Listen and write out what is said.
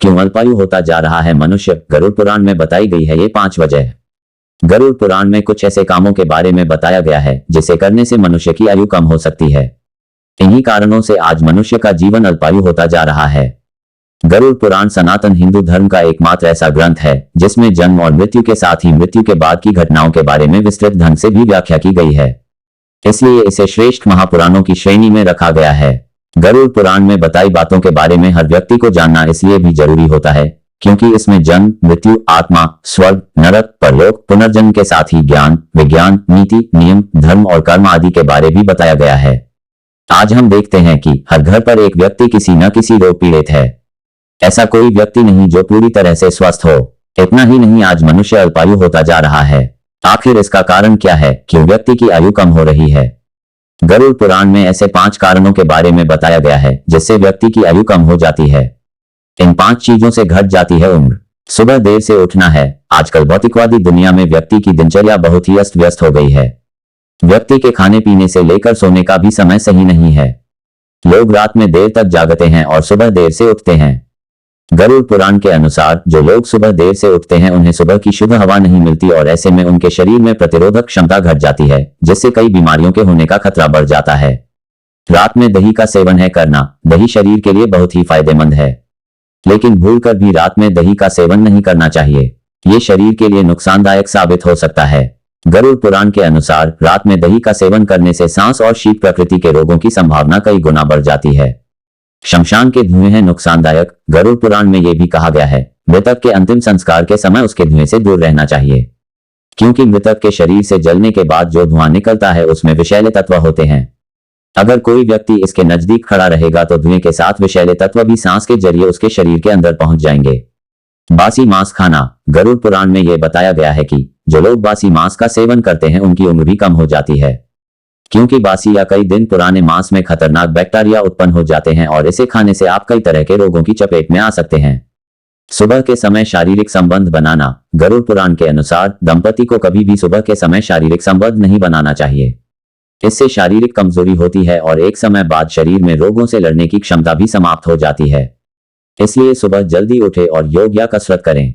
क्यों अल्पायु होता जा रहा है मनुष्य? गरुड़ पुराण में बताई गई है ये 5 वजह। गरुड़ पुराण में कुछ ऐसे कामों के बारे में बताया गया है जिसे करने से मनुष्य की आयु कम हो सकती है। इन्हीं कारणों से आज मनुष्य का जीवन अल्पायु होता जा रहा है। गरुड़ पुराण सनातन हिंदू धर्म का एकमात्र ऐसा ग्रंथ है जिसमें जन्म और मृत्यु के साथ ही मृत्यु के बाद की घटनाओं के बारे में विस्तृत ढंग से भी व्याख्या की गई है। इसलिए इसे श्रेष्ठ महापुराणों की श्रेणी में रखा गया है। गरुड़ पुराण में बताई बातों के बारे में हर व्यक्ति को जानना इसलिए भी जरूरी होता है क्योंकि इसमें जन्म, मृत्यु, आत्मा, स्वर्ग, नरक, परलोक, पुनर्जन्म के साथ ही ज्ञान, विज्ञान, नीति, नियम, धर्म और कर्म आदि के बारे भी बताया गया है। आज हम देखते हैं कि हर घर पर एक व्यक्ति किसी न किसी रोग पीड़ित है। ऐसा कोई व्यक्ति नहीं जो पूरी तरह से स्वस्थ हो। इतना ही नहीं, आज मनुष्य अल्पायु होता जा रहा है। आखिर इसका कारण क्या है? क्यों व्यक्ति की आयु कम हो रही है? गरुड़ पुराण में ऐसे 5 कारणों के बारे में बताया गया है जिससे व्यक्ति की आयु कम हो जाती है। इन 5 चीजों से घट जाती है उम्र। सुबह देर से उठना है। आजकल भौतिकवादी दुनिया में व्यक्ति की दिनचर्या बहुत ही अस्त व्यस्त हो गई है। व्यक्ति के खाने पीने से लेकर सोने का भी समय सही नहीं है। लोग रात में देर तक जागते हैं और सुबह देर से उठते हैं। गरुड़ पुराण के अनुसार जो लोग सुबह देर से उठते हैं उन्हें सुबह की शुद्ध हवा नहीं मिलती और ऐसे में उनके शरीर में प्रतिरोधक क्षमता घट जाती है जिससे कई बीमारियों के होने का खतरा बढ़ जाता है। रात में दही का सेवन है करना। दही शरीर के लिए बहुत ही फायदेमंद है, लेकिन भूलकर भी रात में दही का सेवन नहीं करना चाहिए। ये शरीर के लिए नुकसानदायक साबित हो सकता है। गरुड़ पुराण के अनुसार रात में दही का सेवन करने से सांस और शीत प्रकृति के रोगों की संभावना कई गुना बढ़ जाती है। शमशान के धुएं हैं नुकसानदायक। गरुड़ पुराण में यह भी कहा गया है मृतक के अंतिम संस्कार के समय उसके धुएं से दूर रहना चाहिए, क्योंकि मृतक के शरीर से जलने के बाद जो धुआं निकलता है उसमें विषैले तत्व होते हैं। अगर कोई व्यक्ति इसके नजदीक खड़ा रहेगा तो धुएं के साथ विषैले तत्व भी सांस के जरिए उसके शरीर के अंदर पहुंच जाएंगे। बासी मांस खाना। गरुड़ पुराण में यह बताया गया है कि जो लोग बासी मांस का सेवन करते हैं उनकी उम्र भी कम हो जाती है, क्योंकि बासी या कई दिन पुराने मांस में खतरनाक बैक्टीरिया उत्पन्न हो जाते हैं और इसे खाने से आप कई तरह के रोगों की चपेट में आ सकते हैं। सुबह के समय शारीरिक संबंध बनाना। गरुड़ पुराण के अनुसार दंपति को कभी भी सुबह के समय शारीरिक संबंध नहीं बनाना चाहिए। इससे शारीरिक कमजोरी होती है और एक समय बाद शरीर में रोगों से लड़ने की क्षमता भी समाप्त हो जाती है। इसलिए सुबह जल्दी उठे और योग या कसरत करें।